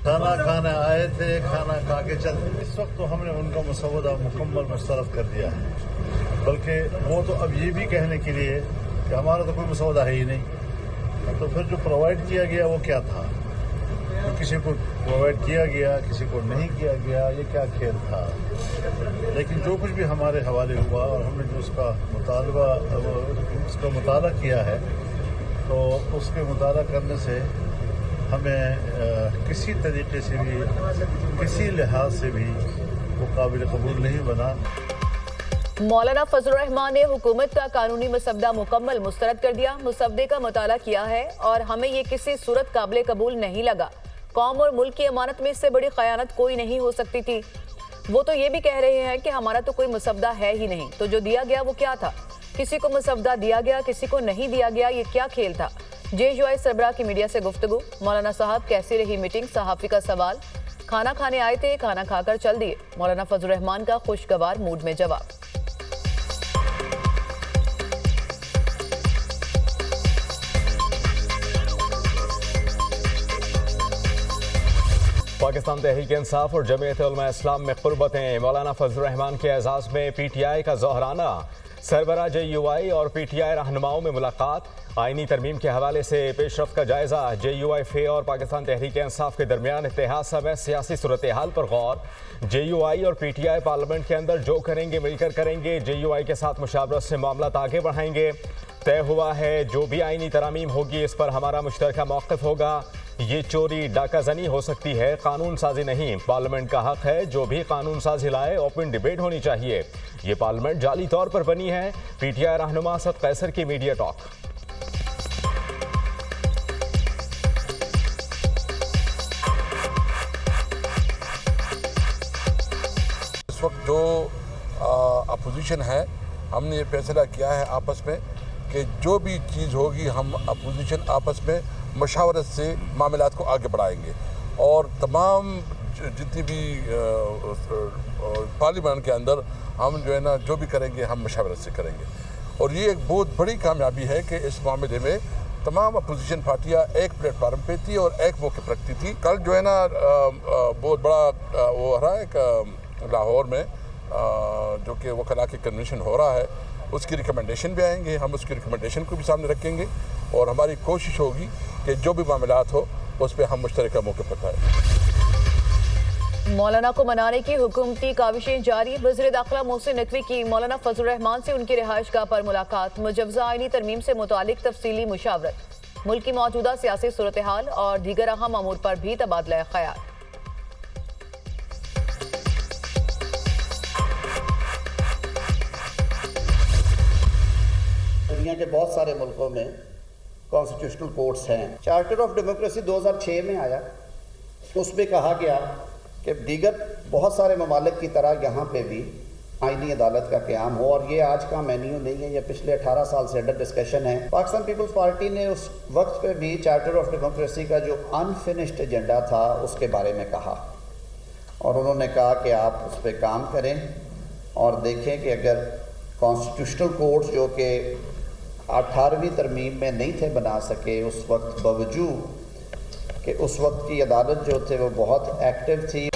खाना खाने आए थे, खाना खा के चल। इस वक्त तो हमने उनका मसौदा मुकम्मल मुस्तरद कर दिया है, बल्कि वो तो अब ये भी कहने के लिए कि हमारा तो कोई मसौदा है ही नहीं। तो फिर जो प्रोवाइड किया गया वो क्या था? तो किसी को प्रोवाइड किया गया, किसी को नहीं किया गया, ये क्या खेल था? लेकिन जो कुछ भी हमारे हवाले हुआ और हमने जो उसका मुताला किया है, तो उसके मुताला करने से हमें किसी तरीके से भी, किसी लिहाज से भी वो काबिल कबूल नहीं बना। मौलाना फजलुर रहमान ने हुकूमत का कानूनी मसवदा मुकम्मल मुस्तरद कर दिया। मुसवदे का मुताला किया है और हमें ये किसी सूरत काबिल कबूल नहीं लगा। कौम और मुल्क की अमानत में इससे बड़ी खयानत कोई नहीं हो सकती थी। वो तो ये भी कह रहे हैं कि हमारा तो कोई मसवदा है ही नहीं, तो जो दिया गया वो क्या था? किसी को मसवदा दिया गया, किसी को नहीं दिया गया, ये क्या खेल था? JUI सरबराह की मीडिया से गुफ्तगू। मौलाना साहब कैसी रही मीटिंग? सहाफ़ी का सवाल। खाना खाने आए थे, खाना खाकर चल दिए। मौलाना फजलुर रहमान का खुशगवार मूड में जवाब। पाकिस्तान तहरीक इंसाफ और जमीयत उलमा इस्लाम में कुर्बतें। मौलाना फजलुर रहमान के एजाज़ में PTI का ज़ोहराना। सरबराह JUI और PTI रहनुमाओं में मुलाकात। आईनी तरमीम के हवाले से पेशरफ का जायजा। JUI फे और पाकिस्तान तहरीक इंसाफ के दरमियान इत्तेहाद समेत सियासी सूरत हाल पर गौर। JUI और PTI पार्लियामेंट के अंदर जो करेंगे मिलकर करेंगे। JUI के साथ मुशावरत से मामला आगे बढ़ाएंगे। तय हुआ है जो भी आईनी तरामीम होगी इस पर हमारा मुश्तरका मौक़िफ़ होगा। ये चोरी डाकाजनी हो सकती है, कानून साजी नहीं। पार्लियामेंट का हक है, जो भी कानून साजी लाए ओपन डिबेट होनी चाहिए। ये पार्लियामेंट जाली तौर पर बनी है। PTI रहनुमा असद कैसर की मीडिया टॉक। इस वक्त जो अपोजिशन है, हमने ये फैसला किया है आपस में कि जो भी चीज़ होगी हम अपोजिशन आपस में मशावरत से मामलात को आगे बढ़ाएंगे और तमाम जितनी भी पार्लियामेंट के अंदर हम जो है ना जो भी करेंगे हम मशावरत से करेंगे। और ये एक बहुत बड़ी कामयाबी है कि इस मामले में तमाम अपोजिशन पार्टियां एक प्लेटफार्म पे थी और एक मौके पर रखती थी। कल जो है ना बहुत बड़ा वो हो रहा है लाहौर में जो कि वकला की कन्वेंशन हो रहा है, उसकी रिकमेंडेशन भी आएंगे। हम उसकी रिकमेंडेशन को भी सामने रखेंगे और हमारी कोशिश होगी कि जो भी मामलात हो उस पर हम मुश्तरका मौके पर पाएं। मौलाना को मनाने की हुकूमती काविशें जारी। वज़ीर दाखिला मोहसिन नकवी की मौलाना फजलुर रहमान से उनकी रिहाइशगाह पर मुलाकात। मुजव्वज़ा आईनी तरमीम से मुतालिक तफसीली मुशावरत। मुल्क की मौजूदा सियासी सूरत हाल और दीगर अहम अमूर पर भी तबादला ख्याल। दुनिया के बहुत सारे मुल्कों में कॉन्स्टिट्यूशनल कोर्ट्स हैं। चार्टर ऑफ डेमोक्रेसी 2006 में आया, उसमें कहा गया कि दीगर बहुत सारे ममालिक की तरह यहाँ पे भी आईनी अदालत का क़याम हो। और ये आज का मेन्यू नहीं है, ये पिछले 18 साल से अंडर डिस्कशन है। पाकिस्तान पीपल्स पार्टी ने उस वक्त पे भी चार्टर ऑफ डेमोक्रेसी का जो अनफिनिश्ड एजेंडा था उसके बारे में कहा और उन्होंने कहा कि आप उस पर काम करें और देखें कि अगर कॉन्स्टिट्यूशनल कोर्ट्स जो कि 18वीं तरमीम में नहीं थे बना सके उस वक्त, बावजूद कि उस वक्त की अदालत जो थे वो बहुत एक्टिव थी।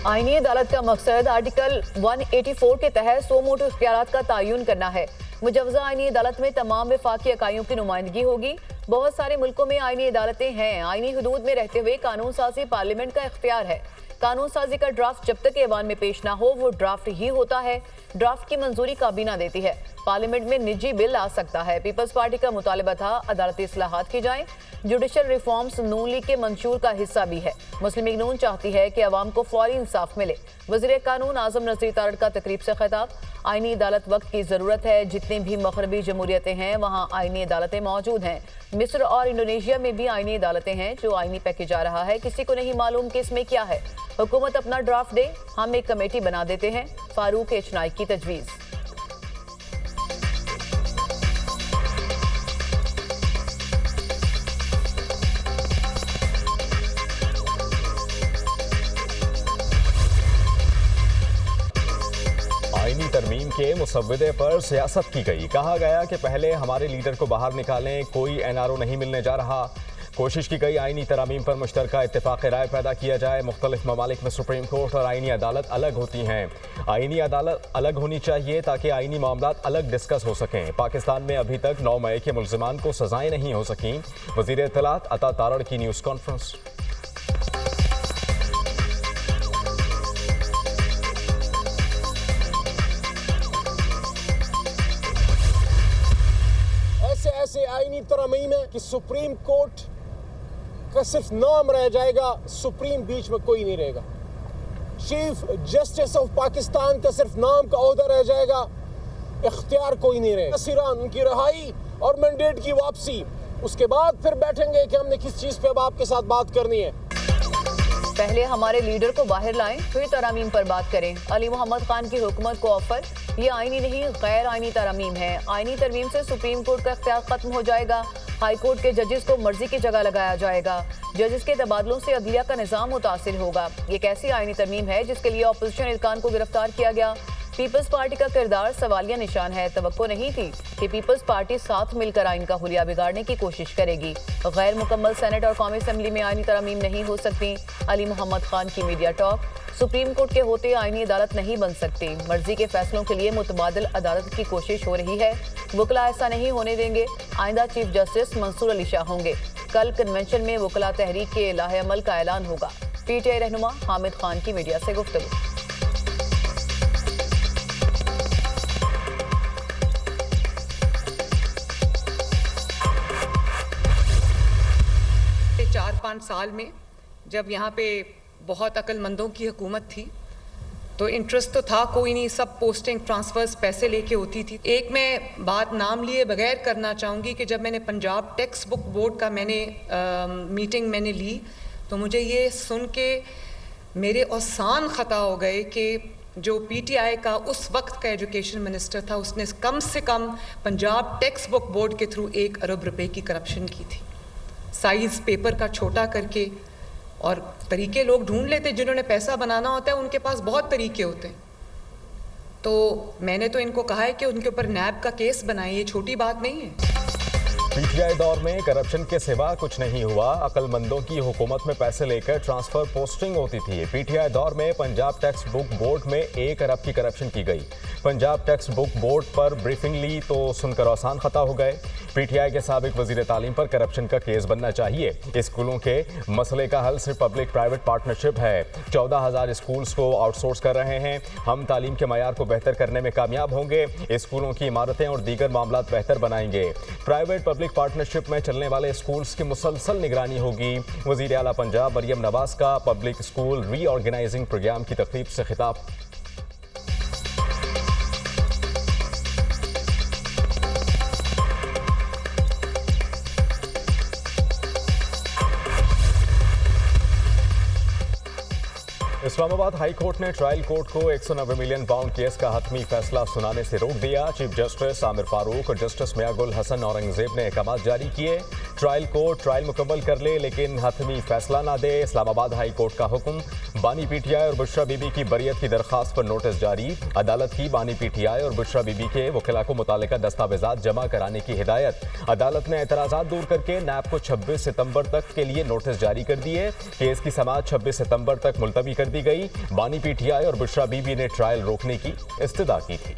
आईनी अदालत का मकसद आर्टिकल 184 के तहत सो मोटो इख्तियारात का तयन करना है। मुजव्वज़ा आईनी अदालत में तमाम वफाकी इकाइयों की नुमाइंदगी होगी। बहुत सारे मुल्कों में आईनी अदालतें हैं। आईनी हदूद में रहते हुए कानून साजी पार्लियामेंट का इख्तियार है। कानून साजी का ड्राफ्ट जब तक ऐवान में पेश ना हो वो ड्राफ्ट ही होता है। ड्राफ्ट की मंजूरी काबीना देती है। पार्लियामेंट में निजी बिल आ सकता है। पीपल्स पार्टी का मुतालबा था अदालती इस्लाहात की जाएं। जुडिशल रिफॉर्म्स नून लीग के मंशूर का हिस्सा भी है। मुस्लिम लीग नून चाहती है कि अवाम को फौरी इंसाफ मिले। वज़ीर कानून आज़म नज़ीर तारड़ का तकरीब से खिताब। आईनी अदालत वक्त की ज़रूरत है। जितनी भी मगरबी जमहूरियतें हैं वहाँ आईनी अदालतें मौजूद हैं। मिस्र और इंडोनेशिया में भी आईनी अदालतें हैं। जो आईनी पैकेज आ रहा है किसी को नहीं मालूम कि इसमें क्या है। हुकूमत अपना ड्राफ्ट दे, हम एक कमेटी बना देते हैं। फारूक एचनाई की तजवीज़। आईनी तरमीम के मुसव्वदे पर सियासत की गई। कहा गया कि पहले हमारे लीडर को बाहर निकालें, कोई NRO नहीं मिलने जा रहा। कोशिश की गई आईनी तरामीम पर मुश्तरका इत्तेफाक राय पैदा किया जाए। मुख्तलिफ ममालिक में सुप्रीम कोर्ट और आईनी अदालत अलग होती हैं। आईनी अदालत अलग होनी चाहिए ताकि आईनी मामलात अलग डिस्कस हो सकें। पाकिस्तान में अभी तक 9 मई के मुल्जिमान को सजाएं नहीं हो सकीं। वज़ीर इत्तलात अता तारड़ की न्यूज़ कॉन्फ्रेंस। ऐसे आईनी तरमीम है कि सुप्रीम कोर्ट का सिर्फ नाम रह जाएगा, सुप्रीम बीच में कोई नहीं रहेगा। चीफ जस्टिस ऑफ पाकिस्तान का सिर्फ नाम का ओहदा रह जाएगा, इख्तियार कोई नहीं रहेगा। सिरान उनकी रिहाई और मैंडेट की वापसी, उसके बाद फिर बैठेंगे कि हमने किस चीज पे अब आपके साथ बात करनी है। पहले हमारे लीडर को बाहर लाएं, फिर तरामीम पर बात करें। अली मोहम्मद खान की हुकूमत को ऑफर, ये आईनी नहीं गैर आईनी तरामीम है। आईनी तरमीम से सुप्रीम कोर्ट का इख्तियार खत्म हो जाएगा। हाई कोर्ट के जजेस को मर्जी की जगह लगाया जाएगा। जजेस के तबादलों से अदलिया का निज़ाम मुतासिर होगा। ये कैसी आईनी तरमीम है जिसके लिए अपोजिशन इरकान को गिरफ्तार किया गया? पीपल्स पार्टी का किरदार सवालिया निशान है। तवक्को नहीं थी कि पीपल्स पार्टी साथ मिलकर आइन का हुलिया बिगाड़ने की कोशिश करेगी। गैर मुकम्मल सेनेट और कौमी असम्बली में आईनी तरामीम नहीं हो सकती। अली मोहम्मद खान की मीडिया टॉक, सुप्रीम कोर्ट के होते आईनी अदालत नहीं बन सकती। मर्जी के फैसलों के लिए मुतबादिल अदालत की कोशिश हो रही है। वकला ऐसा नहीं होने देंगे। आइंदा चीफ जस्टिस मंसूर अली शाह होंगे। कल कन्वेंशन में वकला तहरीक के लाहे अमल का ऐलान होगा। पीटीआई रहनुमा हामिद खान की मीडिया से गुफ्तगू। 4-5 साल में जब यहाँ पे बहुत अक्लमंदों की हुकूमत थी तो इंटरेस्ट तो था कोई नहीं, सब पोस्टिंग ट्रांसफर्स पैसे लेके होती थी। एक मैं बात नाम लिए बगैर करना चाहूँगी कि जब मैंने पंजाब टेक्स्ट बुक बोर्ड का मीटिंग मैंने ली तो मुझे ये सुन के मेरे औसान ख़ता हो गए कि जो पीटीआई का उस वक्त का एजुकेशन मिनिस्टर था उसने कम से कम पंजाब टेक्स्ट बुक बोर्ड के थ्रू 1 अरब रुपए की करप्शन की थी। साइज़ पेपर का छोटा करके, और तरीके लोग ढूंढ लेते, जिन्होंने पैसा बनाना होता है उनके पास बहुत तरीके होते हैं। तो मैंने तो इनको कहा है कि उनके ऊपर नैब का केस बनाए, ये छोटी बात नहीं है। पीटीआई दौर में करप्शन के सिवा कुछ नहीं हुआ। अक्लमंदों की हुकूमत में पैसे लेकर ट्रांसफर पोस्टिंग होती थी। पीटीआई दौर में पंजाब टेक्स्ट बुक बोर्ड में 1 अरब की करप्शन की गई। पंजाब टेक्स्ट बुक बोर्ड पर ब्रीफिंग ली तो सुनकर आसान खता हो गए। पीटीआई के साबिक वजीर तालीम पर करप्शन का केस बनना चाहिए। स्कूलों के मसले का हल सिर्फ पब्लिक प्राइवेट पार्टनरशिप है। 14,000 स्कूल्स को आउटसोर्स कर रहे हैं। हम तालीम के मयार को बेहतर करने में कामयाब होंगे। स्कूलों की इमारतें और दीगर मामलात बेहतर बनाएंगे। प्राइवेट पब्लिक पार्टनरशिप में चलने वाले स्कूल्स की मुसलसल निगरानी होगी। वजीर आला पंजाब मरियम नवाज का पब्लिक स्कूल रीऑर्गेनाइजिंग प्रोग्राम की तकरीब से खिताब। इस्लामाबाद हाई कोर्ट ने ट्रायल कोर्ट को 190 मिलियन पाउंड केस का हतमी फैसला सुनाने से रोक दिया। चीफ जस्टिस आमिर फारूक और जस्टिस मियागुल हसन औरंगजेब ने अहकाम जारी किए। ट्रायल कोर्ट ट्रायल मुकम्मल कर ले लेकिन हतमी फैसला ना दे। इस्लामाबाद हाई कोर्ट का हुक्म। बानी पीटीआई और बुशरा बीबी की बरियत की दरखास्त पर नोटिस जारी। अदालत की बानी पीटीआई और बुशरा बीबी के वकीला को मुतालिका दस्तावेजात जमा कराने की हिदायत। अदालत ने एतराज़ात दूर करके नैब को 26 सितंबर तक के लिए नोटिस जारी कर दिए। केस की समाअत 26 सितंबर तक मुलतवी कर दी गई। बानी पीटीआई और बुशरा बीबी ने ट्रायल रोकने की इस्तदा की थी।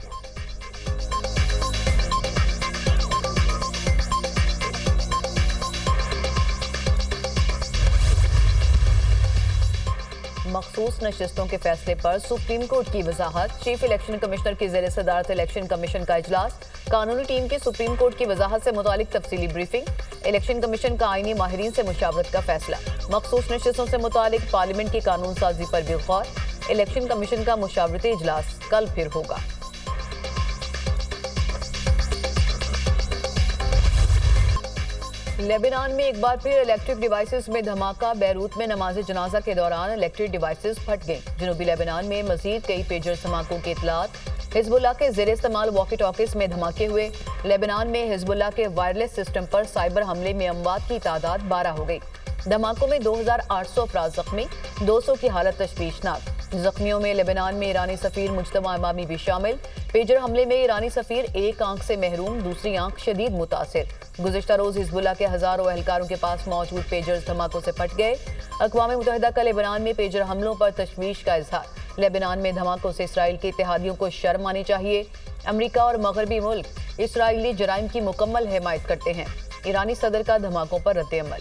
मखसूस नशिस्तों के फैसले पर सुप्रीम कोर्ट की वजाहत। चीफ इलेक्शन कमिश्नर की ज़ेर सदारत इलेक्शन कमीशन का इजलास। कानूनी टीम की सुप्रीम कोर्ट की वजाहत से मुतालिक तफसीली ब्रीफिंग। इलेक्शन कमीशन का आईनी माहिरीन से मुशावरत का फैसला। मखसूस नशिस्तों से मुतालिक पार्लियामेंट की कानून साजी पर भी गौर। इलेक्शन कमीशन का मुशावरती इजलास कल फिर होगा। लेबनान में एक बार फिर इलेक्ट्रिक डिवाइसेस में धमाका। बैरूत में नमाज जनाजा के दौरान इलेक्ट्रिक डिवाइसेस फट गए। जनूबी लेबनान में मजीद कई पेजर धमाकों की इतलात। हिजबुल्लाह के ज़ेर इस्तेमाल वॉकी टॉकीज में धमाके हुए। लेबनान में हिजबुल्लाह के वायरलेस सिस्टम पर साइबर हमले में अमवात की तादाद 12 हो गई। धमाकों में 2800 अफराद जख्मी, 200 की हालत तशवीशनाक। जख्मियों में लेबनान में ईरानी सफीर मुज्तबा इमामी भी शामिल। पेजर हमले में ईरानी सफीर एक आंख से महरूम, दूसरी आंख शदीद मुतासिर। गुज़िश्ता रोज हिजबुल्लाह के हजारों एहलकारों के पास मौजूद पेजर्स धमाकों से फट गए। अक़वाम मुत्तहिदा का लेबनान में पेजर हमलों पर तशवीश का इजहार। लेबनान में धमाकों से इसराइल के इत्तेहादियों को शर्म आनी चाहिए। अमरीका और मगरबी मुल्क इसराइली जराइम की मुकम्मल हिमायत करते हैं। ईरानी सदर का धमाकों पर रद्द अमल।